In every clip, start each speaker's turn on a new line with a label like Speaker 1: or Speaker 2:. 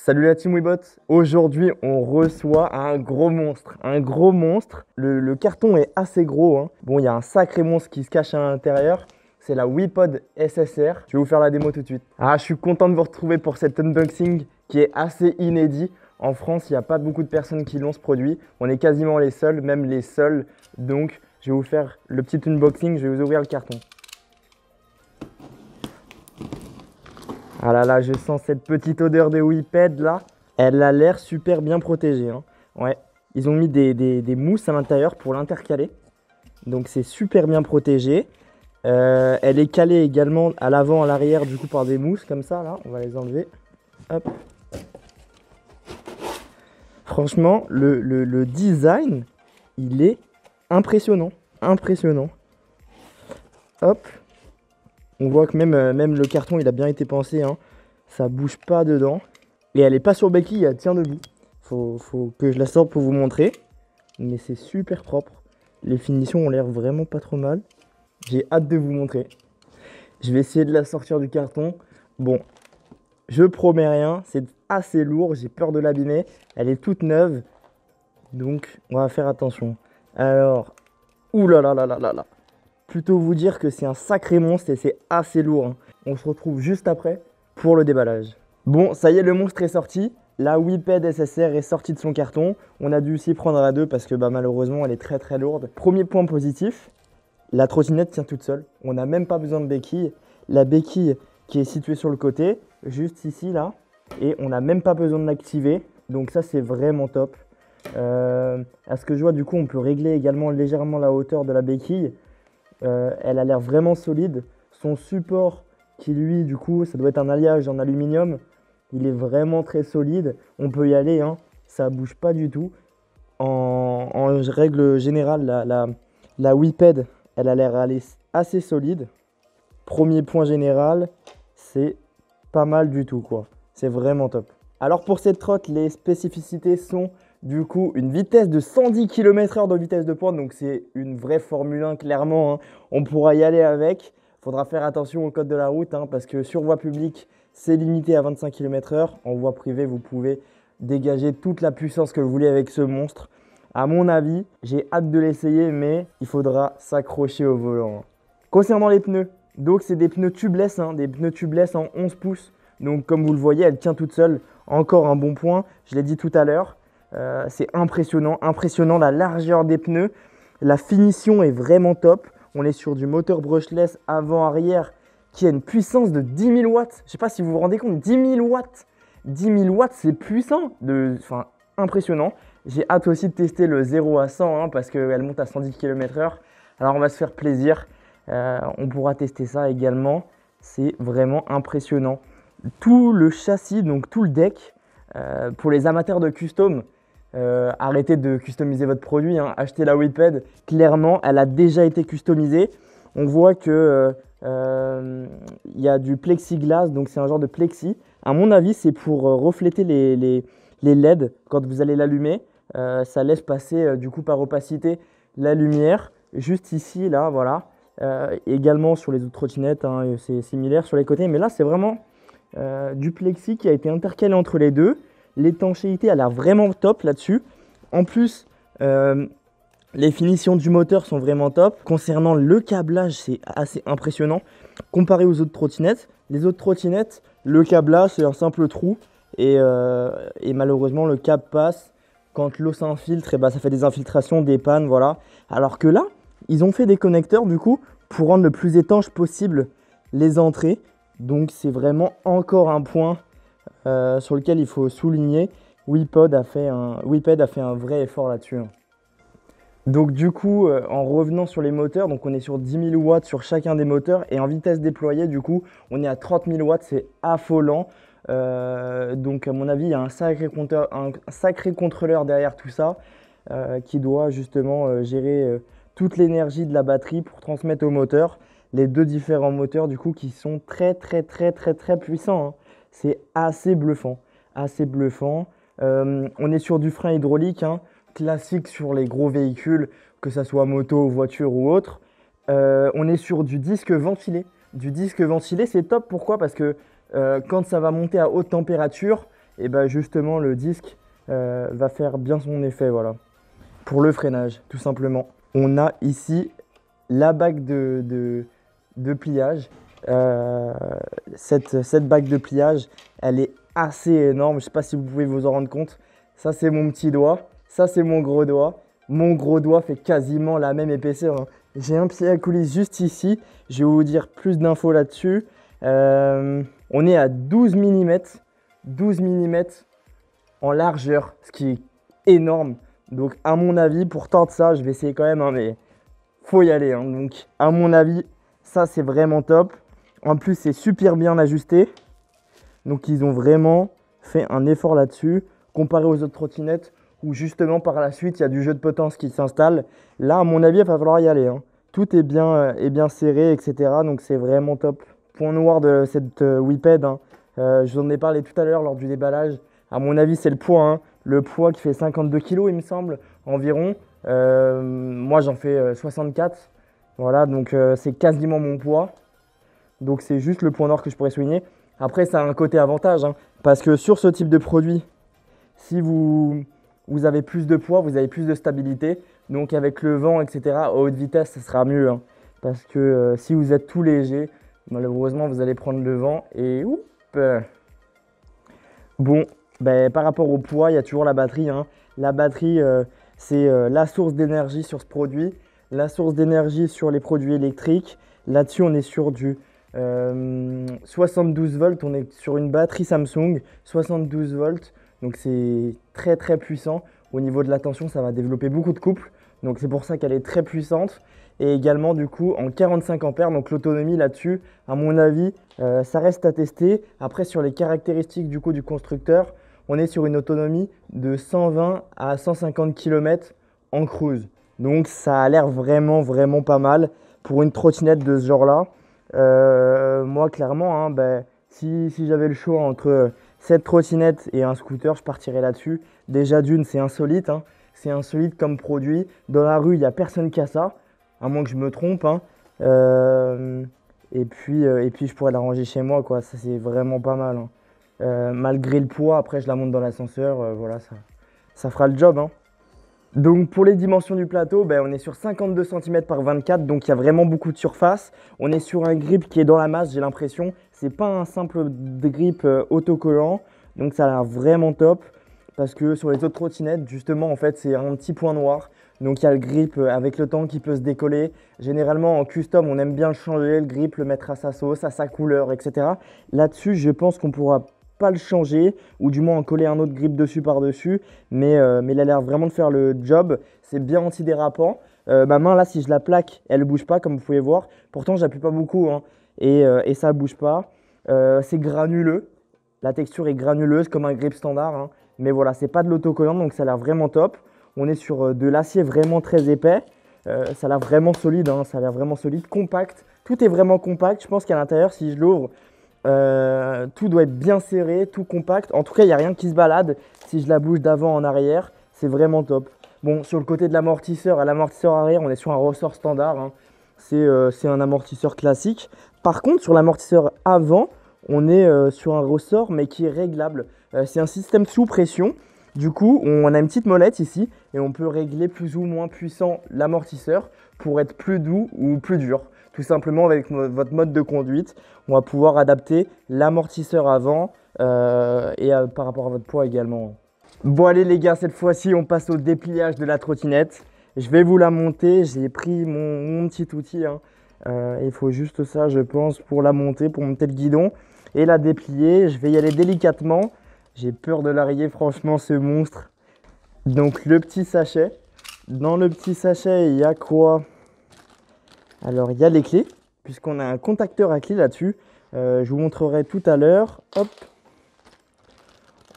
Speaker 1: Salut la team Webot. Aujourd'hui on reçoit un gros monstre. Le carton est assez gros, hein. Bon, il y a un sacré monstre qui se cache à l'intérieur. C'est la Wipod SSR. Je vais vous faire la démo tout de suite. Je suis content de vous retrouver pour cet unboxing qui est assez inédit. En France, il n'y a pas beaucoup de personnes qui l'ont ce produit. On est quasiment les seuls, même les seuls. Donc je vais vous faire le petit unboxing, je vais vous ouvrir le carton. Ah là là, je sens cette petite odeur de Wiped là. Elle a l'air super bien protégée, hein. Ouais, ils ont mis des mousses à l'intérieur pour l'intercaler. Donc c'est super bien protégé. Elle est calée également à l'avant, à l'arrière, du coup par des mousses comme ça là. On va les enlever. Hop. Franchement, le design, il est impressionnant. Impressionnant. Hop. On voit que même le carton, il a bien été pensé, hein. Ça bouge pas dedans. Et elle est pas sur béquille, elle tient debout. Faut que je la sorte pour vous montrer. Mais c'est super propre. Les finitions ont l'air vraiment pas trop mal. J'ai hâte de vous montrer. Je vais essayer de la sortir du carton. Bon, je promets rien. C'est assez lourd, j'ai peur de l'abîmer. Elle est toute neuve. Donc, on va faire attention. Alors, oulala. Plutôt vous dire que c'est un sacré monstre et c'est assez lourd, hein. On se retrouve juste après pour le déballage. Bon, ça y est, le monstre est sorti. La Wiped SSR est sortie de son carton. On a dû s'y prendre à deux parce que malheureusement, elle est très lourde. Premier point positif, la trottinette tient toute seule. On n'a même pas besoin de béquille. La béquille qui est située sur le côté, juste ici, là. Et on n'a même pas besoin de l'activer. Donc ça, c'est vraiment top. À ce que je vois, du coup, on peut régler également légèrement la hauteur de la béquille. Elle a l'air vraiment solide. Son support qui lui, du coup, ça doit être un alliage en aluminium. Il est vraiment très solide. On peut y aller, hein. Ça bouge pas du tout. En règle générale, la Wiped, elle a l'air assez solide. Premier point général, c'est pas mal du tout, quoi. C'est vraiment top. Alors pour cette trotte, les spécificités sont du coup une vitesse de 110 km/h de vitesse de pointe. Donc c'est une vraie Formule 1 clairement, hein. On pourra y aller avec. Il faudra faire attention au code de la route, hein, parce que sur voie publique, c'est limité à 25 km/h. En voie privée, vous pouvez dégager toute la puissance que vous voulez avec ce monstre. À mon avis, j'ai hâte de l'essayer, mais il faudra s'accrocher au volant, hein. Concernant les pneus, donc c'est des pneus tubeless, hein, des pneus tubeless en 11 pouces. Donc comme vous le voyez, elle tient toute seule. Encore un bon point, je l'ai dit tout à l'heure. C'est impressionnant la largeur des pneus. La finition est vraiment top. On est sur du moteur brushless avant-arrière qui a une puissance de 10 000 watts. Je ne sais pas si vous vous rendez compte, 10 000 watts. 10 000 watts, c'est puissant. Enfin, impressionnant. J'ai hâte aussi de tester le 0 à 100, hein, parce qu'elle monte à 110 km/h. Alors on va se faire plaisir. On pourra tester ça également. C'est vraiment impressionnant. Tout le châssis, donc tout le deck, pour les amateurs de custom, arrêtez de customiser votre produit, hein. Achetez la Wiped. Clairement, elle a déjà été customisée. On voit que il y a du plexiglas, donc c'est un genre de plexi. À mon avis, c'est pour refléter les LED quand vous allez l'allumer. Ça laisse passer du coup par opacité la lumière. Juste ici, là, voilà. Également sur les autres trottinettes, hein, c'est similaire sur les côtés. Mais là, c'est vraiment du plexi qui a été intercalé entre les deux. L'étanchéité a l'air vraiment top là-dessus. En plus, les finitions du moteur sont vraiment top. Concernant le câblage, c'est assez impressionnant. Comparé aux autres trottinettes, les autres trottinettes, le câblage, c'est un simple trou. Et malheureusement, le câble passe. Quand l'eau s'infiltre, ça fait des infiltrations, des pannes, voilà. Alors que là, ils ont fait des connecteurs, du coup, pour rendre le plus étanche possible les entrées. Donc, c'est vraiment encore un point sur lequel il faut souligner. Wiped a fait un vrai effort là-dessus, hein. Donc du coup, en revenant sur les moteurs, donc on est sur 10 000 watts sur chacun des moteurs. Et en vitesse déployée, du coup, on est à 30 000 watts, c'est affolant. Donc à mon avis, il y a un sacré contrôleur derrière tout ça, qui doit justement gérer toute l'énergie de la batterie pour transmettre au moteur. Les deux différents moteurs, du coup, qui sont très puissants, hein. C'est assez bluffant, assez bluffant. On est sur du frein hydraulique, hein, classique sur les gros véhicules, que ce soit moto, voiture ou autre. On est sur du disque ventilé. Du disque ventilé, c'est top. Pourquoi? Parce que quand ça va monter à haute température, et ben justement le disque va faire bien son effet, voilà. Pour le freinage, tout simplement. On a ici la bague de pliage. Cette bague de pliage, elle est assez énorme. Je ne sais pas si vous pouvez vous en rendre compte. Ça, c'est mon petit doigt. Ça, c'est mon gros doigt. Mon gros doigt fait quasiment la même épaisseur, hein. J'ai un pied à coulisse juste ici. Je vais vous dire plus d'infos là-dessus. On est à 12 mm. 12 mm en largeur, ce qui est énorme. Donc, à mon avis, pour tenter ça, je vais essayer quand même, hein, mais faut y aller, hein. Donc, à mon avis, ça, c'est vraiment top. En plus, c'est super bien ajusté. Donc, ils ont vraiment fait un effort là-dessus, comparé aux autres trottinettes, où justement, par la suite, il y a du jeu de potence qui s'installe. Là, à mon avis, il va falloir y aller, hein. Tout est bien serré, etc. Donc, c'est vraiment top. Point noir de cette Whipped, hein. Je vous en ai parlé tout à l'heure lors du déballage. À mon avis, c'est le poids, hein. Le poids qui fait 52 kg, il me semble, environ. Moi, j'en fais 64. Voilà, donc c'est quasiment mon poids. Donc, c'est juste le point noir que je pourrais souligner. Après, ça a un côté avantage, hein, parce que sur ce type de produit, si vous avez plus de poids, vous avez plus de stabilité. Donc, avec le vent, etc., à haute vitesse, ça sera mieux, hein. Parce que si vous êtes tout léger, malheureusement, vous allez prendre le vent et oups. Bon, ben, par rapport au poids, il y a toujours la batterie, hein. La batterie, c'est la source d'énergie sur ce produit, la source d'énergie sur les produits électriques. Là-dessus, on est sur du 72 volts. On est sur une batterie Samsung, 72 volts. Donc, c'est très, très puissant. Au niveau de la tension, ça va développer beaucoup de couples. Donc, c'est pour ça qu'elle est très puissante. Et également, du coup, en 45 ampères. Donc, l'autonomie là-dessus, à mon avis, ça reste à tester. Après, sur les caractéristiques du coup du constructeur, on est sur une autonomie de 120 à 150 km en cruise. Donc, ça a l'air vraiment, vraiment pas mal pour une trottinette de ce genre-là. Moi, clairement, hein, ben, si j'avais le choix entre cette trottinette et un scooter, je partirais là-dessus. Déjà, d'une, c'est insolite, hein. C'est insolite comme produit. Dans la rue, il n'y a personne qui a ça, à moins que je me trompe, hein. Et puis, je pourrais la ranger chez moi, quoi. Ça, c'est vraiment pas mal, hein. Malgré le poids, après, je la monte dans l'ascenseur. Voilà, ça fera le job, hein. Donc pour les dimensions du plateau, ben, on est sur 52 cm par 24, donc il y a vraiment beaucoup de surface. On est sur un grip qui est dans la masse, j'ai l'impression. C'est pas un simple grip autocollant, donc ça a l'air vraiment top. Parce que sur les autres trottinettes, justement, en fait, c'est un petit point noir. Donc il y a le grip avec le temps qui peut se décoller. Généralement en custom, on aime bien le changer, le grip, le mettre à sa sauce, à sa couleur, etc. Là-dessus, je pense qu'on pourra pas le changer, ou du moins en coller un autre grip dessus par-dessus, mais il a l'air vraiment de faire le job. C'est bien antidérapant. Ma main là, si je la plaque, elle ne bouge pas comme vous pouvez voir. Pourtant, j'appuie pas beaucoup, hein, et ça ne bouge pas. C'est granuleux. La texture est granuleuse comme un grip standard, hein. Mais voilà, c'est pas de l'autocollant, donc ça a l'air vraiment top. On est sur de l'acier vraiment très épais. Ça a l'air vraiment solide, hein, ça a l'air vraiment solide, compact. Tout est vraiment compact. Je pense qu'à l'intérieur, si je l'ouvre, tout doit être bien serré, tout compact. En tout cas, il n'y a rien qui se balade. Si je la bouge d'avant en arrière, c'est vraiment top. Bon, sur le côté de l'amortisseur, à l'amortisseur arrière, on est sur un ressort standard, hein. C'est un amortisseur classique. Par contre, sur l'amortisseur avant, on est sur un ressort, mais qui est réglable. C'est un système sous pression. Du coup, on a une petite molette ici et on peut régler plus ou moins puissant l'amortisseur pour être plus doux ou plus dur. Tout simplement, avec votre mode de conduite, on va pouvoir adapter l'amortisseur avant par rapport à votre poids également. Bon allez les gars, cette fois-ci, on passe au dépliage de la trottinette. Je vais vous la monter. J'ai pris mon petit outil, hein. Il faut juste ça, je pense, pour la monter, pour monter le guidon et la déplier. Je vais y aller délicatement. J'ai peur de la rayer, franchement, ce monstre. Donc, le petit sachet. Dans le petit sachet, il y a quoi? Alors, il y a les clés, puisqu'on a un contacteur à clé là-dessus. Je vous montrerai tout à l'heure. Hop.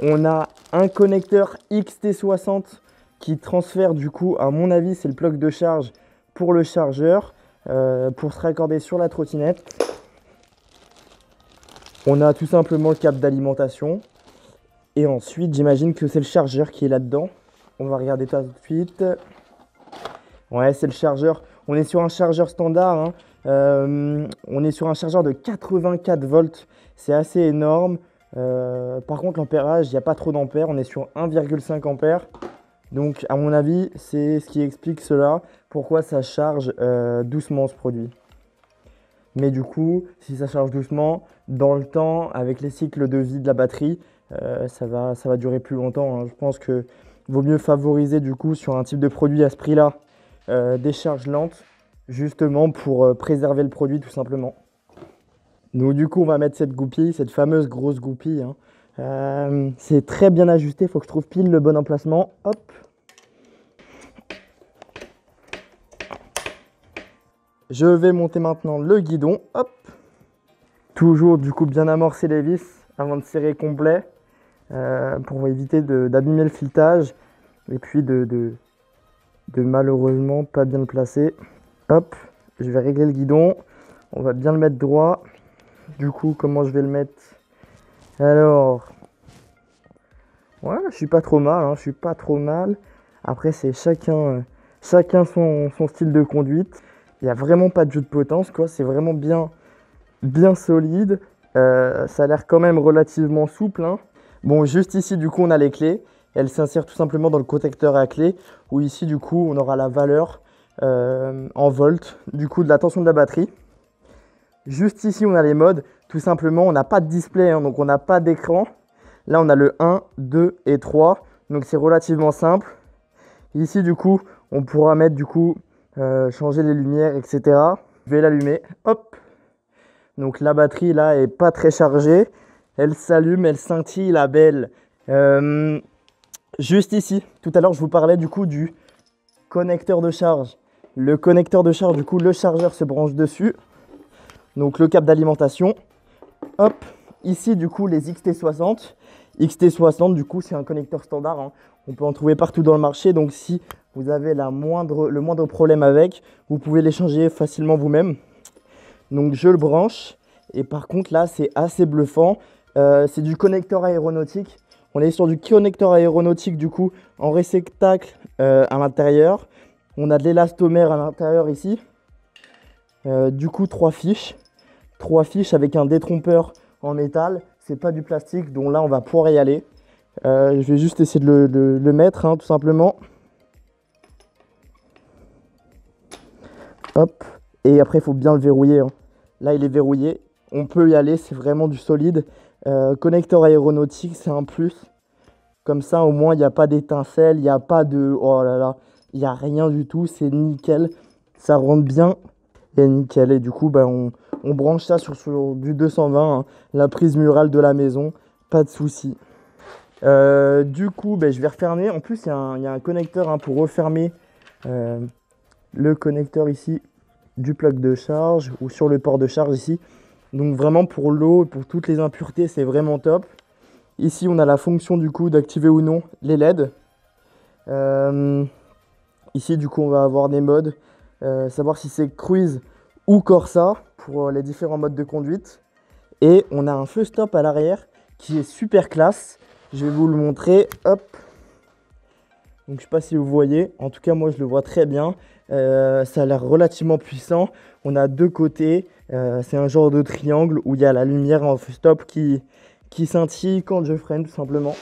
Speaker 1: On a un connecteur XT60 qui transfère, du coup, à mon avis, c'est le plug de charge pour le chargeur, pour se raccorder sur la trottinette. On a tout simplement le câble d'alimentation. Et ensuite, j'imagine que c'est le chargeur qui est là-dedans. On va regarder ça tout de suite. Ouais, c'est le chargeur. On est sur un chargeur standard, hein. On est sur un chargeur de 84 volts. C'est assez énorme. Par contre, l'ampérage, il n'y a pas trop d'ampères. On est sur 1,5 ampères. Donc, à mon avis, c'est ce qui explique cela. Pourquoi ça charge doucement ce produit. Mais du coup, si ça charge doucement, dans le temps, avec les cycles de vie de la batterie, ça va durer plus longtemps, hein. Je pense que vaut mieux favoriser du coup sur un type de produit à ce prix-là des charges lentes, justement pour préserver le produit tout simplement. Donc du coup, on va mettre cette goupille, cette fameuse grosse goupille, hein. C'est très bien ajusté, il faut que je trouve pile le bon emplacement. Hop. Je vais monter maintenant le guidon, hop. Toujours du coup bien amorcer les vis avant de serrer complet pour éviter d'abîmer le filetage et puis de malheureusement pas bien le placer. Hop, je vais régler le guidon, on va bien le mettre droit. Du coup, comment je vais le mettre? Alors, ouais, je suis pas trop mal, hein, je suis pas trop mal. Après, c'est chacun son style de conduite. Il n'y a vraiment pas de jeu de potence, quoi. C'est vraiment bien solide. Ça a l'air quand même relativement souple, hein. Bon, juste ici, du coup, on a les clés. Elles s'insèrent tout simplement dans le connecteur à clé. Où ici, du coup, on aura la valeur en volts, du coup, de la tension de la batterie. Juste ici, on a les modes. Tout simplement, on n'a pas de display, hein, donc on n'a pas d'écran. Là, on a le 1, 2 et 3. Donc, c'est relativement simple. Ici, du coup, on pourra mettre, du coup, changer les lumières, etc. Je vais l'allumer. Hop. Donc, la batterie, là, est pas très chargée. Elle s'allume, elle scintille, la belle. Juste ici, tout à l'heure, je vous parlais, du coup, du connecteur de charge. Le connecteur de charge, du coup, le chargeur se branche dessus. Donc, le câble d'alimentation. Hop. Ici, du coup, les XT60. XT60, du coup, c'est un connecteur standard, hein. On peut en trouver partout dans le marché. Donc, si vous avez le moindre problème avec, vous pouvez les changer facilement vous-même. Donc, je le branche. Et par contre, là, c'est assez bluffant. C'est du connecteur aéronautique. On est sur du connecteur aéronautique, du coup, en réceptacle à l'intérieur. On a de l'élastomère à l'intérieur ici. Du coup, 3 fiches. 3 fiches avec un détrompeur en métal. C'est pas du plastique, donc là, on va pouvoir y aller. Je vais juste essayer de le mettre, hein, tout simplement. Hop. Et après, il faut bien le verrouiller, hein. Là, il est verrouillé. On peut y aller, c'est vraiment du solide. Connecteur aéronautique, c'est un plus. Comme ça, au moins, il n'y a pas d'étincelles, il n'y a pas de... Oh là là, il n'y a rien du tout, c'est nickel. Ça rentre bien et nickel. Et du coup, bah, on branche ça sur du 220, hein, la prise murale de la maison, pas de souci. Du coup, bah, je vais refermer. En plus, il y a un connecteur, hein, pour refermer le connecteur ici du plug de charge ou sur le port de charge ici. Donc vraiment pour l'eau et pour toutes les impuretés, c'est vraiment top. Ici, on a la fonction du coup d'activer ou non les LED. Ici, du coup, on va avoir des modes. Savoir si c'est cruise ou Corsa pour les différents modes de conduite. Et on a un feu stop à l'arrière qui est super classe. Je vais vous le montrer. Hop. Donc, je ne sais pas si vous voyez. En tout cas, moi, je le vois très bien. Ça a l'air relativement puissant. On a deux côtés. C'est un genre de triangle où il y a la lumière en feu stop qui scintille quand je freine, tout simplement.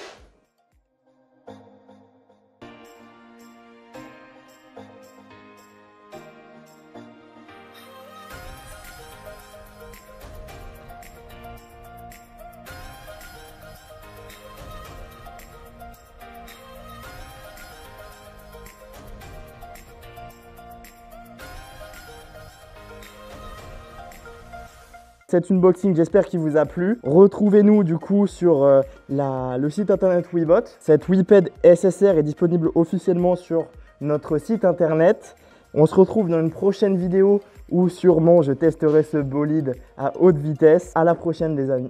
Speaker 1: Cet unboxing, j'espère qu'il vous a plu. Retrouvez-nous du coup sur le site internet Webot. Cette WePad SSR est disponible officiellement sur notre site internet. On se retrouve dans une prochaine vidéo où sûrement je testerai ce bolide à haute vitesse. À la prochaine les amis.